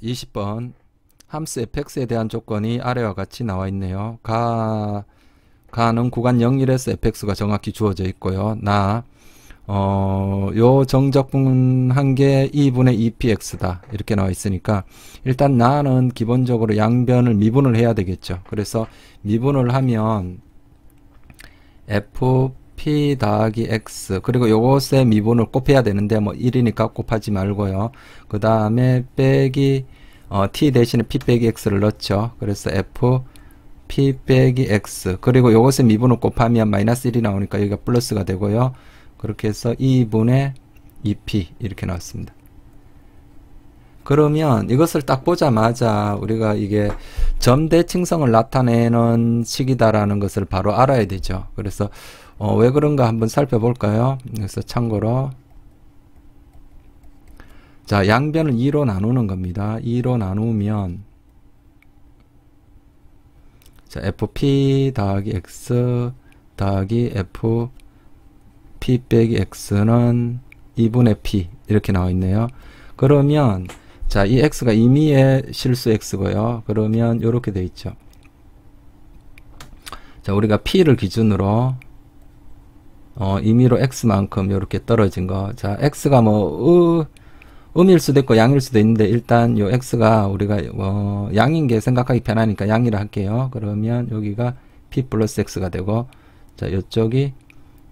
20번 함수 fx에 대한 조건이 아래와 같이 나와 있네요. 가는 구간 0,1에서 fx가 정확히 주어져 있고요. 요 정적분 한 개 2분의 2px다 이렇게 나와 있으니까 일단 나는 기본적으로 양변을 미분을 해야 되겠죠. 그래서 미분을 하면 fp 더하기 x 그리고 요것의 미분을 곱해야 되는데 뭐 1이니까 곱하지 말고요. 그 다음에 빼기 t 대신에 p 빼기 x를 넣죠. 그래서 f p 빼기 x 그리고 요것의 미분을 곱하면 마이너스 1이 나오니까 여기가 플러스가 되고요. 그렇게 해서 2분의 2p 이렇게 나왔습니다. 그러면 이것을 딱 보자마자 우리가 이게 점대칭성을 나타내는 식이다라는 것을 바로 알아야 되죠. 그래서 왜 그런가 한번 살펴볼까요? 그래서 참고로 자, 양변을 2로 나누는 겁니다. 2로 나누면 자, fp 더하기 x 더하기 f p 빼기 x는 2분의 p 이렇게 나와 있네요. 그러면 자, 이 x가 임의의 실수 x고요. 그러면 이렇게 돼 있죠. 자, 우리가 p를 기준으로 임의로 x만큼 이렇게 떨어진 거. 자, x가 뭐 음일 수도 있고 양일 수도 있는데 일단 요 x가 우리가 양인 게 생각하기 편하니까 양이라 할게요. 그러면 여기가 p 플러스 x가 되고 자, 요쪽이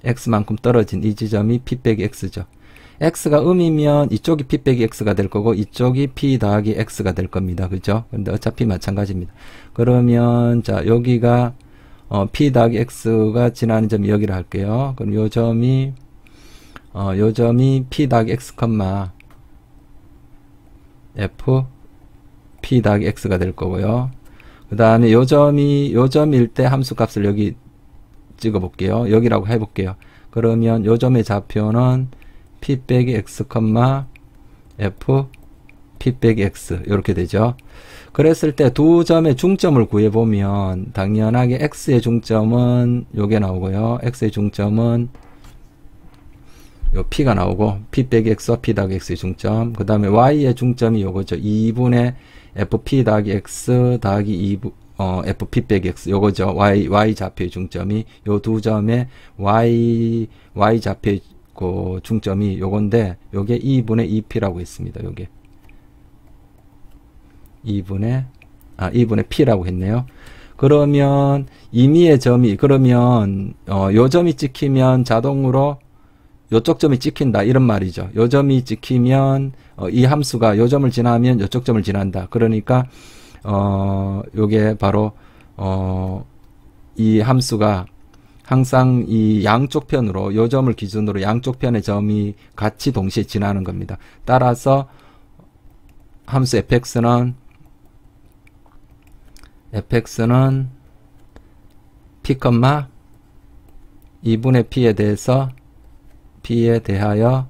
x만큼 떨어진 이 지점이 p 빼기 x죠. x가 음이면 이쪽이 p 빼기 x가 될 거고 이쪽이 p 더하기 x가 될 겁니다. 그죠? 근데 어차피 마찬가지입니다. 그러면 자, 여기가 p 더하기 x가 지나는 점이 여기라 할게요. 그럼 요 점이 p 더하기 x, f p 더하기 x가 될 거고요. 그 다음에 요 점일 때 함수 값을 여기 찍어 볼게요. 여기라고 해 볼게요. 그러면 요 점의 좌표는 p 빼기 x, f p 빼기 x 이렇게 되죠. 그랬을 때 두 점의 중점을 구해 보면 당연하게 x의 중점은 요게 나오고요. x의 중점은 요 p가 나오고 p 빼기 x와 p 더하기 x의 중점, 그 다음에 y의 중점이 요거죠. 2분의 fp 더하기 x 더하기 2분 fp 빼기 x 요거죠. y 좌표의 중점이 요 두 점의 y 좌표의 그 중점이 요건데 요게 2분의 2p라고 했습니다. 요게 2분의 p라고 했네요. 그러면 임의의 점이 그러면 요 점이 찍히면 자동으로 요쪽 점이 찍힌다 이런 말이죠. 요 점이 찍히면 이 함수가 요 점을 지나면 요쪽 점을 지난다. 그러니까 요게 바로 이 함수가 항상 이 양쪽 편으로 요 점을 기준으로 양쪽 편의 점이 같이 동시에 지나는 겁니다. 따라서 함수 fx는 p, 2분의 p에 대하여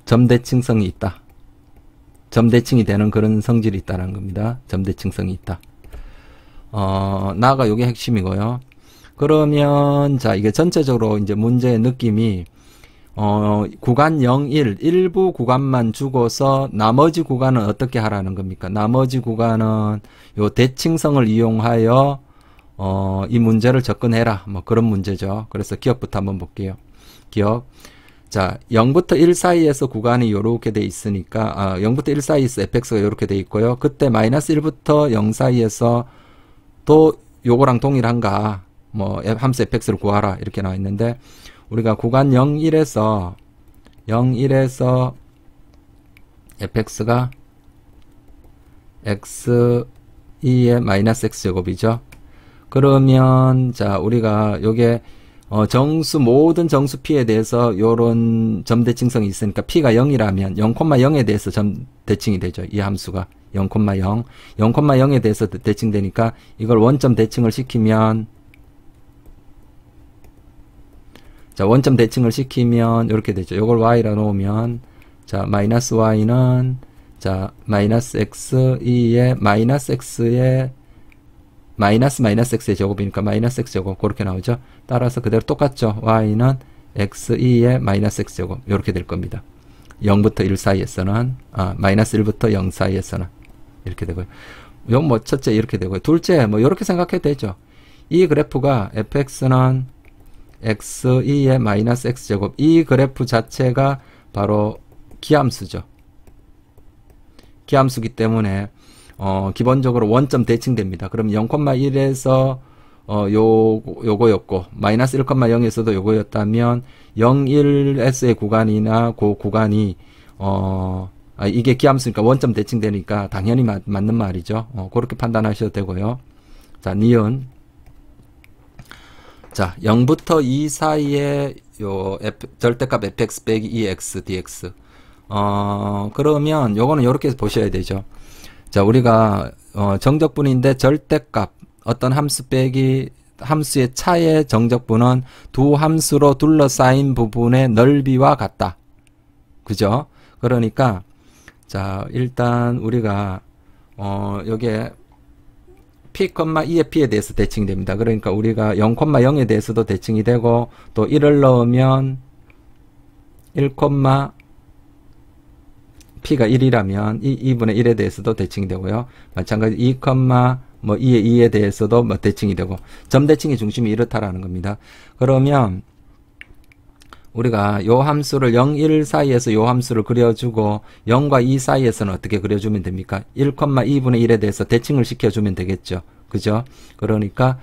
점대칭성이 있다. 점대칭이 되는 그런 성질이 있다는 겁니다. 점대칭성이 있다. 나가 요게 핵심이고요. 그러면 자, 이게 전체적으로 이제 문제의 느낌이 구간 0, 1 일부 구간만 주고서 나머지 구간은 어떻게 하라는 겁니까? 나머지 구간은 요 대칭성을 이용하여 이 문제를 접근해라. 뭐 그런 문제죠. 그래서 기억부터 한번 볼게요. 기억. 자, 0부터 1 사이에서 구간이 요렇게 돼 있으니까 0부터 1 사이에서 fx가 요렇게 돼 있고요. 그때 마이너스 1부터 0 사이에서 또 요거랑 동일한가? 뭐 함수 fx를 구하라 이렇게 나와 있는데 우리가 구간 0, 1에서 fx가 x2의 마이너스 x제곱이죠. 그러면 자, 우리가 요게 모든 정수 p에 대해서 요런 점대칭성이 있으니까 p가 0이라면 0,0에 대해서 점대칭이 되죠. 이 함수가 0,0 0,0에 대해서 대칭되니까 이걸 원점 대칭을 시키면 자, 원점 대칭을 시키면 이렇게 되죠. 요걸 y라 놓으면 자, 마이너스 y는 자, 마이너스 x2의 마이너스 x의 마이너스 x의 제곱이니까 마이너스 x제곱 그렇게 나오죠. 따라서 그대로 똑같죠. y는 x2의 마이너스 x제곱 이렇게 될 겁니다. 0부터 1 사이에서는, 마이너스 1부터 0 사이에서는 이렇게 되고요. 요 뭐 첫째 이렇게 되고요. 둘째 뭐 이렇게 생각해도 되죠. 이 그래프가 fx는 x2의 마이너스 x제곱, 이 그래프 자체가 바로 기함수죠. 기함수기 때문에 기본적으로 원점 대칭됩니다. 그럼 0,1에서 요거였고 마이너스 1,0에서도 요거였다면 0, 1s의 구간이나 그 구간이 이게 기함수니까 원점 대칭되니까 당연히 맞는 말이죠. 그렇게 판단하셔도 되고요. 자, 니은. 자, 0부터 2 사이에 요 절대값 fx 빼기 2x dx. 그러면 요거는 요렇게 보셔야 되죠. 자, 우리가 정적분인데 절대값 어떤 함수 빼기 함수의 차의 정적분은 두 함수로 둘러싸인 부분의 넓이와 같다. 그죠? 그러니까 자, 일단 우리가 요게 p,2의 p에 대해서 대칭이 됩니다. 그러니까 우리가 0,0에 대해서도 대칭이 되고 또 1을 넣으면 1, p가 1이라면 2분의 1에 대해서도 대칭이 되고요. 마찬가지 2, 뭐 2의 2에 대해서도 뭐 대칭이 되고 점 대칭의 중심이 이렇다라는 겁니다. 그러면 우리가 요 함수를 0, 1 사이에서 요 함수를 그려주고 0과 2 사이에서는 어떻게 그려주면 됩니까? 1,2분의 1에 대해서 대칭을 시켜주면 되겠죠. 그죠? 그러니까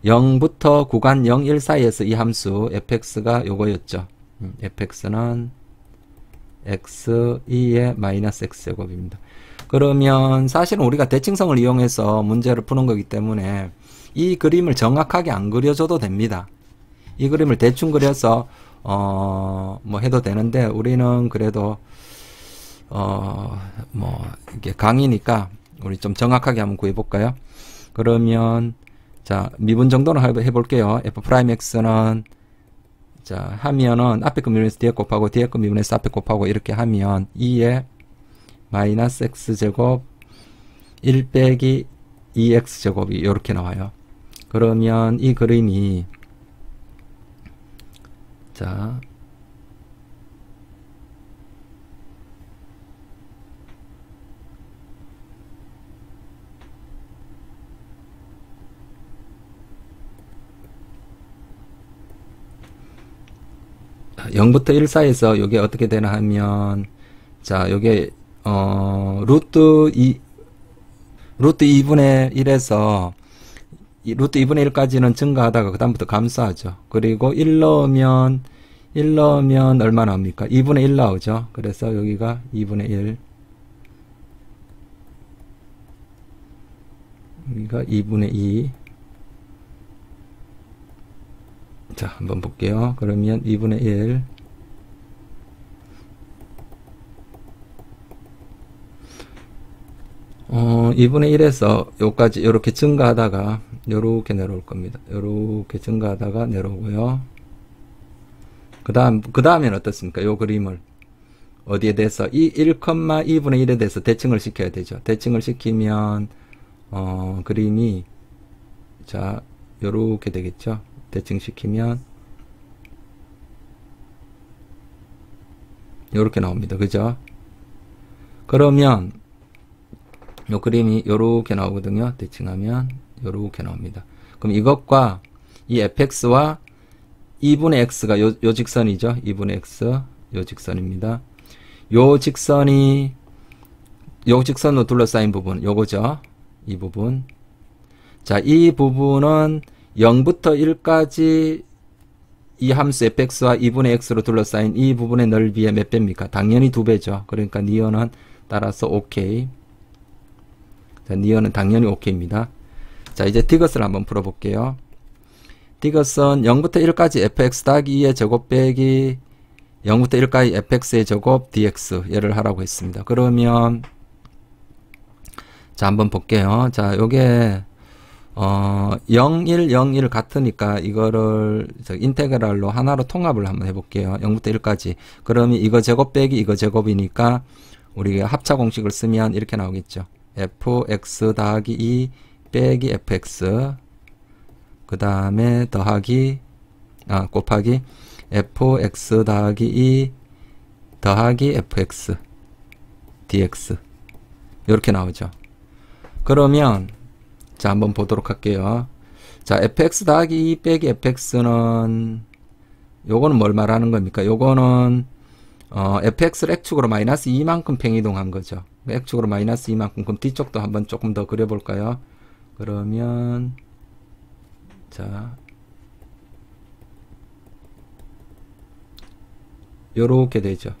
0부터 구간 0, 1 사이에서 이 함수 fx가 요거였죠. fx는 x2의 마이너스 x제곱입니다. 그러면 사실은 우리가 대칭성을 이용해서 문제를 푸는 거기 때문에 이 그림을 정확하게 안 그려줘도 됩니다. 이 그림을 대충 그려서 뭐 해도 되는데 우리는 그래도 뭐 이게 강의니까 우리 좀 정확하게 한번 구해 볼까요? 그러면 자, 미분 정도는 해 볼게요. f'x는 자, 하면은 앞에 거 미분해서 뒤에 곱하고 뒤에 거 미분해서 앞에 곱하고 이렇게 하면 2의 마이너스 x제곱 1 빼기 2x제곱이 이렇게 나와요. 그러면 이 그림이 자, 자 0부터 1 사이에서 요게 어떻게 되나 하면 자, 요게 루트 2분의 1에서 루트 2분의 1까지는 증가하다가 그 다음부터 감소하죠. 그리고 1 넣으면 얼마 나옵니까? 2분의 1 나오죠. 그래서 여기가 2분의 1 여기가 2분의 2 자, 한번 볼게요. 그러면 2분의 1 2분의 1에서 요까지 요렇게 증가하다가 요렇게 내려올 겁니다. 요렇게 증가하다가 내려오고요. 그 다음엔 어떻습니까? 요 그림을 어디에 대해서 1,2분의 1에 대해서 대칭을 시켜야 되죠. 대칭을 시키면 그림이 자, 요렇게 되겠죠. 대칭 시키면 요렇게 나옵니다. 그죠? 그러면 요 그림이 요렇게 나오거든요. 대칭하면 요렇게 나옵니다. 그럼 이것과 이 fx와 2분의 x가 요 직선이죠. 2분의 x 요 직선입니다. 요 직선이 요 직선으로 둘러싸인 부분 요거죠. 이 부분. 자, 이 부분은 0부터 1까지 이 함수 fx와 2분의 x로 둘러싸인 이 부분의 넓이의 몇 배입니까? 당연히 2배죠. 그러니까 니은은 따라서 OK. 자, 니은은 당연히 OK입니다. 자, 이제 디귿을 한번 풀어볼게요. 디귿은 0부터 1까지 fx 더하기 2의 제곱 빼기 0부터 1까지 fx의 제곱 dx 얘를 하라고 했습니다. 그러면 자, 한번 볼게요. 자, 요게 0, 1, 0, 1 같으니까 이거를 인테그랄로 하나로 통합을 한번 해볼게요. 0부터 1까지. 그러면 이거 제곱 빼기 이거 제곱이니까 우리가 합차 공식을 쓰면 이렇게 나오겠죠. fx 더하기 2 빼기 fx 그 다음에 더하기 곱하기 fx 더하기 2 더하기 fx dx 이렇게 나오죠. 그러면 자 한번 보도록 할게요. 자 fx 더하기 2 빼기 fx는 요거는 뭘 말하는 겁니까? 요거는 fx를 x축으로 마이너스 2만큼 팽이동한 거죠. x축으로 마이너스 2만큼. 그럼 뒤쪽도 한번 조금 더 그려볼까요? 그러면 자 요렇게 되죠.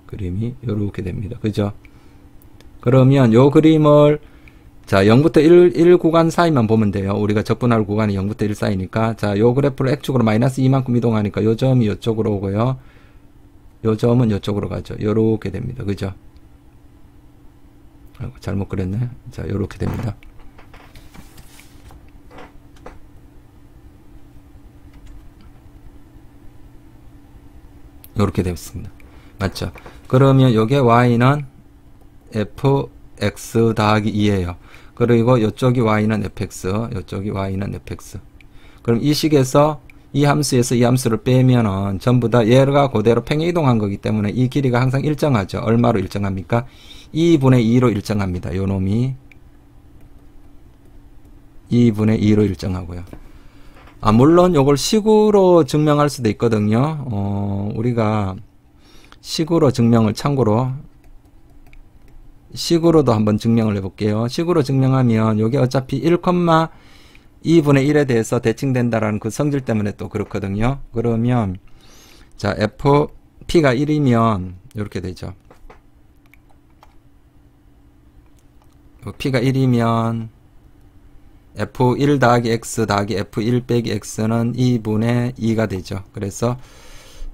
그림이 요렇게 됩니다. 그죠? 그러면 요 그림을 자 0부터 1 구간 사이만 보면 돼요. 우리가 적분할 구간이 0부터 1 사이니까 자 요 그래프를 x축으로 마이너스 2만큼 이동하니까 요 점이 요쪽으로 오고요. 요 점은 요쪽으로 가죠. 요렇게 됩니다. 그죠? 아이고, 잘못 그렸네. 자 요렇게 됩니다. 요렇게 되었습니다. 맞죠? 그러면 요게 y는 fx 더하기 2예요. 그리고 요쪽이 y는 fx, 요쪽이 y는 fx. 그럼 이 식에서 이 함수에서 이 함수를 빼면은 전부 다 얘가 그대로 팽이동한 거기 때문에 이 길이가 항상 일정하죠. 얼마로 일정합니까? 2분의 2로 일정합니다. 요 놈이 2분의 2로 일정하고요. 아, 물론 요걸 식으로 증명할 수도 있거든요. 우리가 식으로 증명을 참고로 식으로도 한번 증명을 해볼게요. 식으로 증명하면 요게 어차피 1,2분의 1에 대해서 대칭된다라는 그 성질 때문에 또 그렇거든요. 그러면 자 p가 1이면 이렇게 되죠. p가 1이면 f1 더하기 x 더하기 f1 빼기 x는 2분의 2가 되죠. 그래서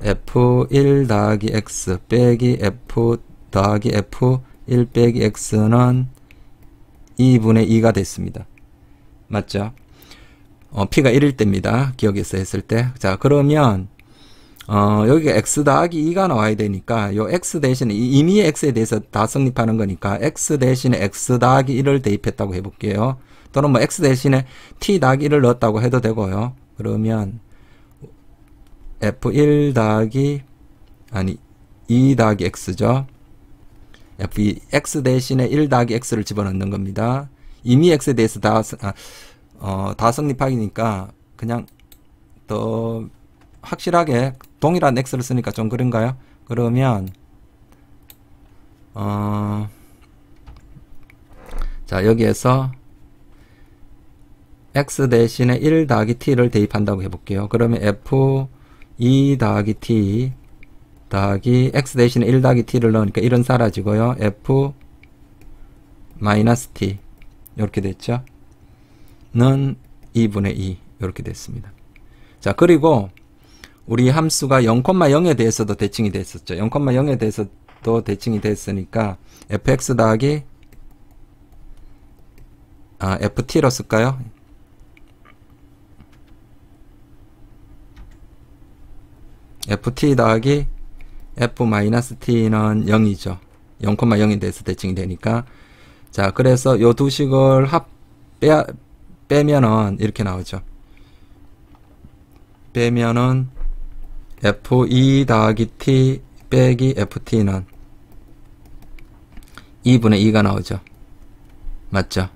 f1 더하기 x 빼기 f 더하기 f1 빼기 x는 2분의 2가 됐습니다. 맞죠? p가 1일 때입니다. 기억에서 했을 때. 자, 그러면 여기가 x 더하기 2가 나와야 되니까 요 x 대신에 이미 x에 대해서 다 성립하는 거니까 x 대신에 x 더하기 1을 대입했다고 해볼게요. 또는 뭐 x 대신에 t 더하기 1을 넣었다고 해도 되고요. 그러면 f1 더하기 아니 2 더하기 x죠. x 대신에 1 더하기 x를 집어넣는 겁니다. 이미 x에 대해서 다 성립하기니까 그냥 더 확실하게 동일한 x를 쓰니까 좀 그런가요? 그러면 자 여기에서 x 대신에 1 더하기 t를 대입한다고 해볼게요. 그러면 f2 더하기 t 더하기 x 대신에 1 더하기 t를 넣으니까 1은 사라지고요. f 마이너스 t 이렇게 됐죠. 는 2분의 2 이렇게 됐습니다. 자 그리고 우리 함수가 0,0에 대해서도 대칭이 됐었죠. 0,0에 대해서도 대칭이 됐으니까 fx 더하기 ft로 쓸까요? ft 더하기 f-t는 0이죠. 0,0에 대해서 대칭이 되니까. 자, 그래서 요 두 식을 빼면은 이렇게 나오죠. 빼면은 f2 더하기 t 빼기 ft는 2분의 2가 나오죠. 맞죠?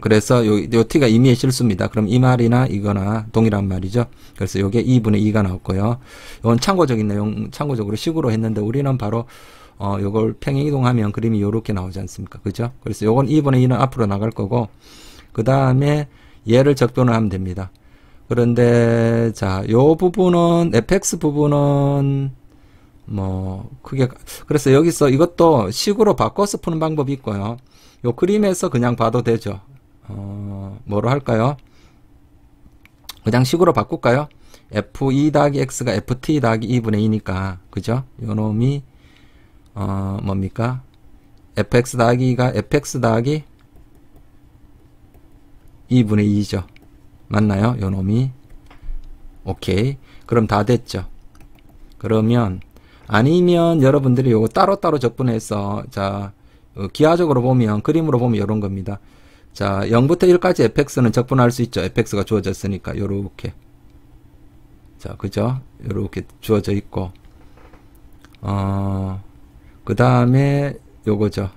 그래서 요 t가 임의의 실수입니다. 그럼 이 말이나 이거나 동일한 말이죠. 그래서 요게 2분의 2가 나왔고요. 이건 참고적인 내용, 참고적으로 식으로 했는데 우리는 바로 요걸 평행이동하면 그림이 요렇게 나오지 않습니까? 그죠? 그래서 요건 2분의 2는 앞으로 나갈 거고 그 다음에 얘를 적분을 하면 됩니다. 그런데 자, 요 부분은 fx 부분은 뭐 크게 그래서 여기서 이것도 식으로 바꿔서 푸는 방법이 있고요. 요 그림에서 그냥 봐도 되죠. 뭐로 할까요? 그냥 식으로 바꿀까요? f2 더하기 x가 ft 더하기 2분의 2니까 그죠? 요 놈이 뭡니까? fx 더하기 2가 fx 더하기 2분의 2죠. 맞나요? 요 놈이. 오케이. 그럼 다 됐죠. 그러면 아니면 여러분들이 요거 따로따로 적분해서 자 기하적으로 보면 그림으로 보면 이런 겁니다. 자 0부터 1까지 fx는 적분할 수 있죠. fx가 주어졌으니까 요렇게 자, 그죠? 이렇게 주어져 있고, 그 다음에 요거죠.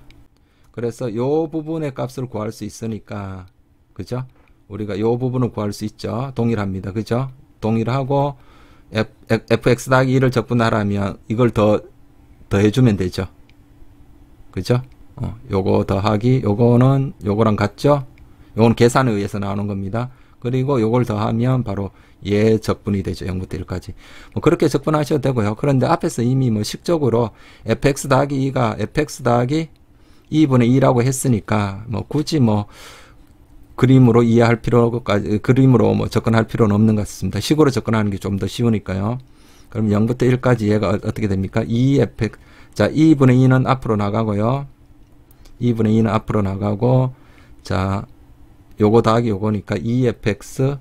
그래서 요 부분의 값을 구할 수 있으니까, 그죠? 우리가 요 부분을 구할 수 있죠. 동일합니다. 그죠? 동일하고, fx 더하기 1을 적분하라면 이걸 더해주면 되죠. 그죠? 요거 더하기, 요거는 요거랑 같죠? 요건 계산에 의해서 나오는 겁니다. 그리고 요걸 더하면 바로 얘 적분이 되죠. 0부터 1까지. 뭐 그렇게 적분하셔도 되고요. 그런데 앞에서 이미 뭐 식적으로 fx 더하기 2가 fx 더하기 2분의 2라고 했으니까 뭐 굳이 뭐 그림으로 이해할 필요까지, 그림으로 뭐 접근할 필요는 없는 것 같습니다. 식으로 접근하는 게 좀 더 쉬우니까요. 그럼 0부터 1까지 얘가 어떻게 됩니까? 2fx, 자, 2분의 2는 앞으로 나가고요. 2분의 2는 앞으로 나가고, 자, 요거 더하기 요거니까 2fx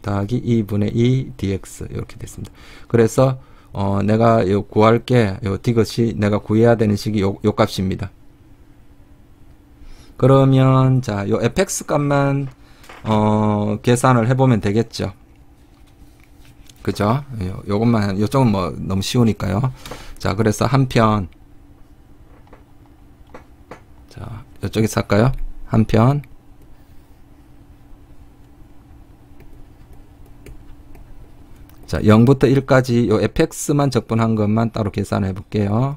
더하기 2분의 2 dx 이렇게 됐습니다. 그래서 내가 요 구할 게 요 디귿이 내가 구해야 되는 식이 요 값입니다. 그러면 자, 요 fx 값만 계산을 해보면 되겠죠. 그죠? 요것만, 요쪽은 뭐 너무 쉬우니까요. 자, 그래서 한편, 자, 요쪽에서 할까요? 한편, 자, 0부터 1까지 요 fx만 적분한 것만 따로 계산해 볼게요.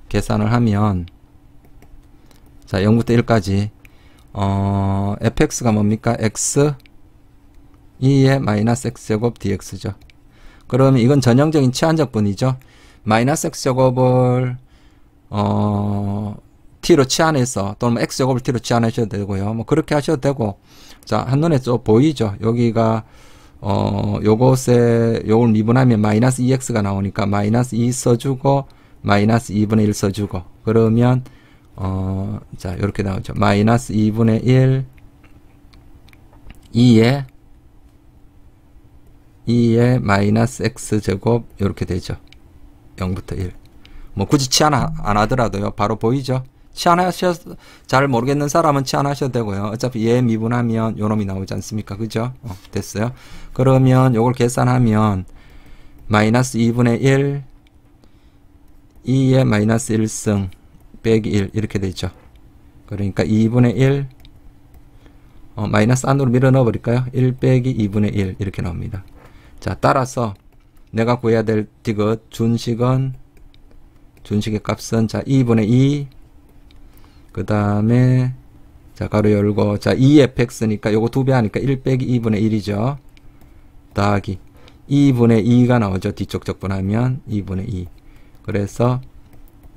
계산을 하면, 자, 0부터 1까지, fx가 뭡니까? x 2의 마이너스 x제곱 dx죠. 그러면 이건 전형적인 치환적분이죠. 마이너스 x제곱을 t로 치환해서, 또는 x제곱을 t로 치환하셔도 되고요. 뭐 그렇게 하셔도 되고, 자, 한눈에 좀 보이죠. 여기가 요걸 미분하면 마이너스 2x가 나오니까 마이너스 2 써주고 마이너스 2분의 1 써주고, 그러면 자, 이렇게 나오죠. 마이너스 2분의 1 2의 마이너스 x제곱 이렇게 되죠. 0부터 1. 뭐 굳이 치환 안 하더라도요. 바로 보이죠. 잘 모르겠는 사람은 치환하셔도 되고요. 어차피 얘 미분하면 요놈이 나오지 않습니까? 그죠? 됐어요. 그러면 요걸 계산하면 마이너스 2분의 1 2의 마이너스 1승 빼기 1 이렇게 되죠. 그러니까 2분의 1 마이너스 안으로 밀어 넣어 버릴까요? 1 빼기 2분의 1 이렇게 나옵니다. 자, 따라서 내가 구해야 될 디귿 준식의 값은 자 2분의 2, 그 다음에 자 가로 열고 자 2fx니까 요거 2배 하니까 1 빼기 2분의 1이죠. 더하기 2분의 2가 나오죠. 뒤쪽 적분하면 2분의 2. 그래서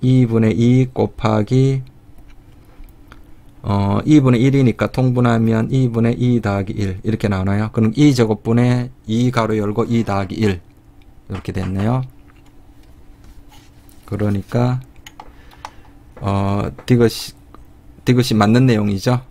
2분의 2 곱하기 2분의 1이니까 통분하면 2분의 2 더하기 1 이렇게 나오나요? 그럼 2제곱분의 2 가로 열고 2 더하기 1 이렇게 됐네요. 그러니까 디귿이 맞는 내용이죠.